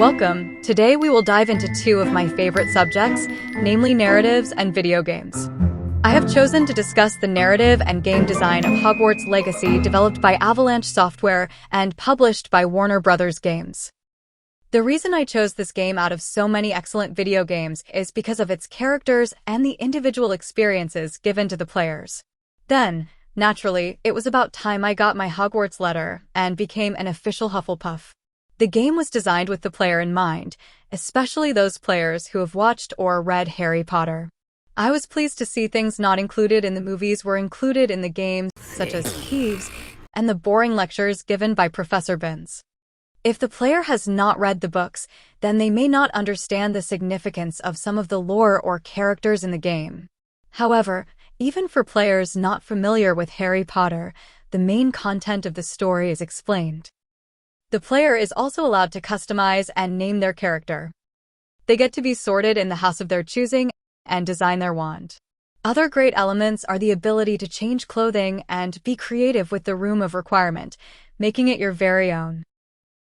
Welcome. Today we will dive into two of my favorite subjects, namely narratives and video games. I have chosen to discuss the narrative and game design of Hogwarts Legacy, developed by Avalanche Software and published by Warner Bros. Games. The reason I chose this game out of so many excellent video games is because of its characters and the individual experiences given to the players. Then, naturally, it was about time I got my Hogwarts letter and became an official Hufflepuff. The game was designed with the player in mind, especially those players who have watched or read Harry Potter. I was pleased to see things not included in the movies were included in the game, such as Keeves and the boring lectures given by Professor Binns. If the player has not read the books, then they may not understand the significance of some of the lore or characters in the game. However, even for players not familiar with Harry Potter, the main content of the story is explained. The player is also allowed to customize and name their character. They get to be sorted in the house of their choosing and design their wand. Other great elements are the ability to change clothing and be creative with the room of requirement, making it your very own.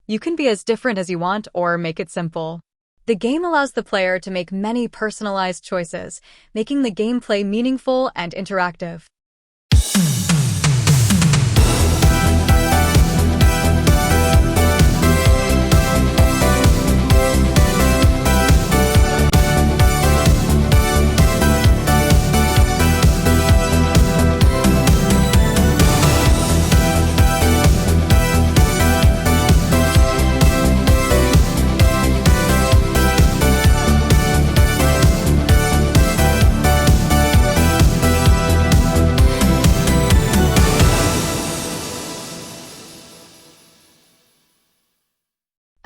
You can be as different as you want or make it simple. The game allows the player to make many personalized choices, making the gameplay meaningful and interactive.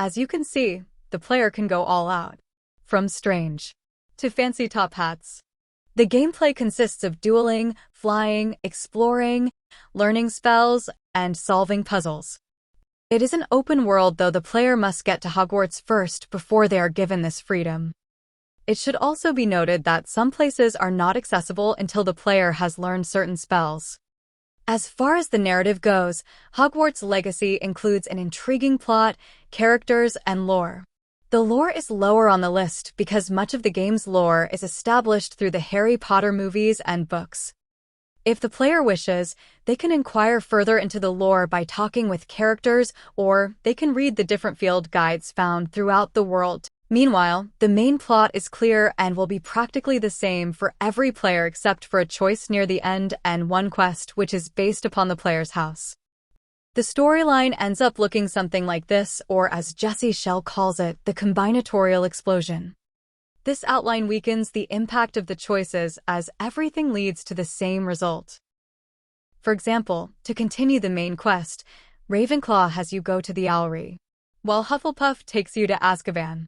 As you can see, the player can go all out. From strange to fancy top hats. The gameplay consists of dueling, flying, exploring, learning spells, and solving puzzles. It is an open world, though the player must get to Hogwarts first before they are given this freedom. It should also be noted that some places are not accessible until the player has learned certain spells. As far as the narrative goes, Hogwarts Legacy includes an intriguing plot, characters, and lore. The lore is lower on the list because much of the game's lore is established through the Harry Potter movies and books. If the player wishes, they can inquire further into the lore by talking with characters, or they can read the different field guides found throughout the world. Meanwhile, the main plot is clear and will be practically the same for every player except for a choice near the end and one quest which is based upon the player's house. The storyline ends up looking something like this, or as Schell calls it, the combinatorial explosion. This outline weakens the impact of the choices as everything leads to the same result. For example, to continue the main quest, Ravenclaw has you go to the Owlery, while Hufflepuff takes you to Azkaban.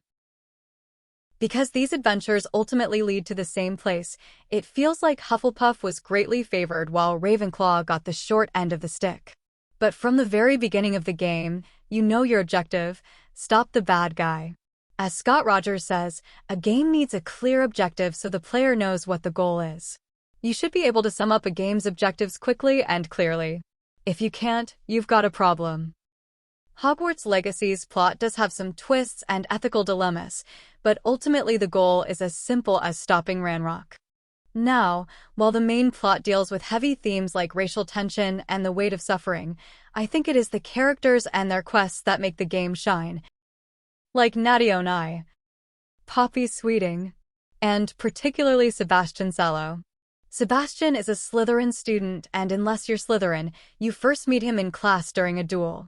Because these adventures ultimately lead to the same place, it feels like Hufflepuff was greatly favored while Ravenclaw got the short end of the stick. But from the very beginning of the game, you know your objective: stop the bad guy. As Scott Rogers says, a game needs a clear objective so the player knows what the goal is. You should be able to sum up a game's objectives quickly and clearly. If you can't, you've got a problem. Hogwarts Legacy's plot does have some twists and ethical dilemmas, but ultimately the goal is as simple as stopping Ranrock. Now, while the main plot deals with heavy themes like racial tension and the weight of suffering, I think it is the characters and their quests that make the game shine. Like Natty Onai, Poppy Sweeting, and particularly Sebastian Sallow. Sebastian is a Slytherin student, and unless you're Slytherin, you first meet him in class during a duel.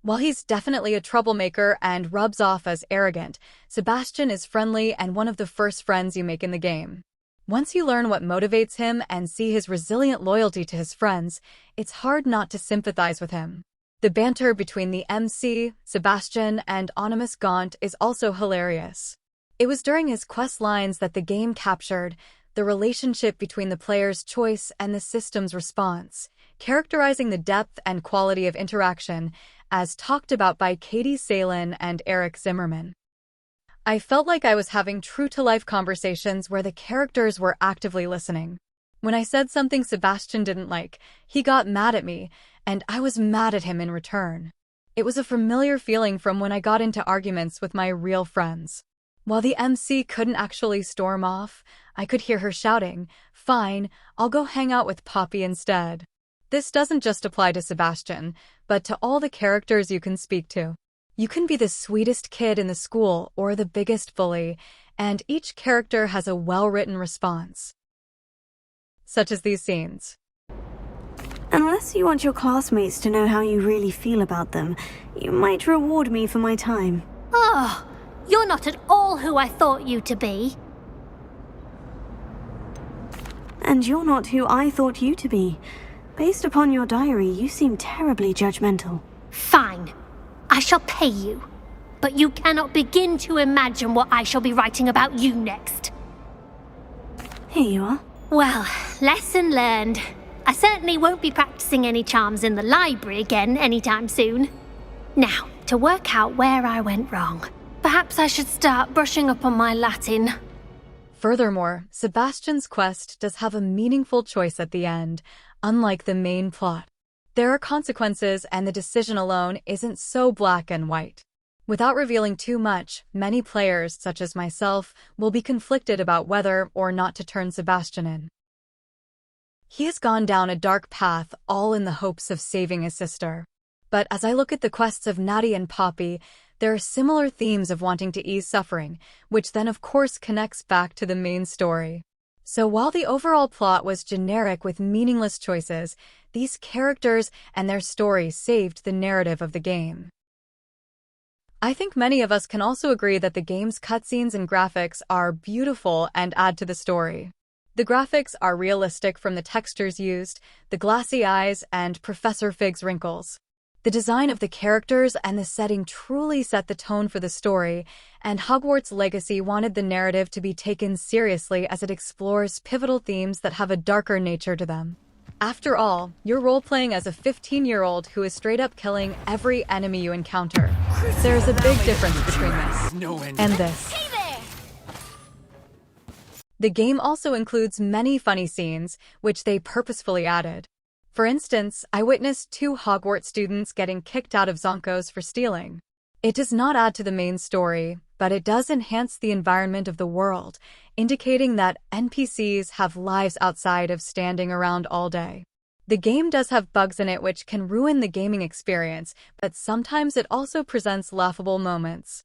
While he's definitely a troublemaker and rubs off as arrogant, Sebastian is friendly and one of the first friends you make in the game. Once you learn what motivates him and see his resilient loyalty to his friends, it's hard not to sympathize with him. The banter between the MC, Sebastian, and Onimus Gaunt is also hilarious. It was during his quest lines that the game captured the relationship between the player's choice and the system's response, characterizing the depth and quality of interaction, as talked about by Katie Salen and Eric Zimmerman. I felt like I was having true-to-life conversations where the characters were actively listening. When I said something Sebastian didn't like, he got mad at me, and I was mad at him in return. It was a familiar feeling from when I got into arguments with my real friends. While the MC couldn't actually storm off, I could hear her shouting, "Fine, I'll go hang out with Poppy instead." This doesn't just apply to Sebastian, but to all the characters you can speak to. You can be the sweetest kid in the school or the biggest bully, and each character has a well-written response. Such as these scenes. Unless you want your classmates to know how you really feel about them, you might reward me for my time. Oh, you're not at all who I thought you to be. And you're not who I thought you to be. Based upon your diary, you seem terribly judgmental. Fine. I shall pay you. But you cannot begin to imagine what I shall be writing about you next. Here you are. Well, lesson learned. I certainly won't be practicing any charms in the library again anytime soon. Now, to work out where I went wrong. Perhaps I should start brushing up on my Latin. Furthermore, Sebastian's quest does have a meaningful choice at the end, unlike the main plot. There are consequences, and the decision alone isn't so black and white. Without revealing too much, many players, such as myself, will be conflicted about whether or not to turn Sebastian in. He has gone down a dark path, all in the hopes of saving his sister. But as I look at the quests of Natty and Poppy, there are similar themes of wanting to ease suffering, which then of course connects back to the main story. So while the overall plot was generic with meaningless choices, these characters and their stories saved the narrative of the game. I think many of us can also agree that the game's cutscenes and graphics are beautiful and add to the story. The graphics are realistic from the textures used, the glassy eyes, and Professor Fig's wrinkles. The design of the characters and the setting truly set the tone for the story, and Hogwarts Legacy wanted the narrative to be taken seriously as it explores pivotal themes that have a darker nature to them. After all, you're role-playing as a 15-year-old who is straight up killing every enemy you encounter. There's a big difference between this and this. The game also includes many funny scenes, which they purposefully added. For instance, I witnessed 2 Hogwarts students getting kicked out of Zonkos for stealing. It does not add to the main story, but it does enhance the environment of the world, indicating that NPCs have lives outside of standing around all day. The game does have bugs in it which can ruin the gaming experience, but sometimes it also presents laughable moments.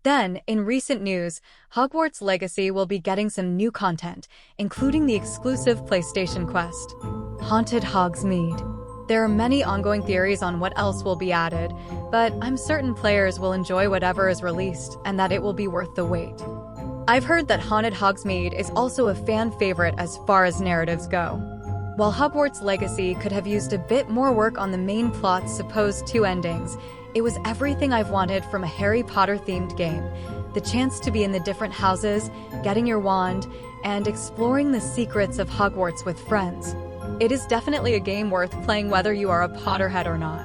Then, in recent news, Hogwarts Legacy will be getting some new content, including the exclusive PlayStation quest, Haunted Hogsmeade. There are many ongoing theories on what else will be added, but I'm certain players will enjoy whatever is released and that it will be worth the wait. I've heard that Haunted Hogsmeade is also a fan favorite as far as narratives go. While Hogwarts Legacy could have used a bit more work on the main plot's supposed 2 endings, it was everything I've wanted from a Harry Potter-themed game. The chance to be in the different houses, getting your wand, and exploring the secrets of Hogwarts with friends. It is definitely a game worth playing whether you are a Potterhead or not.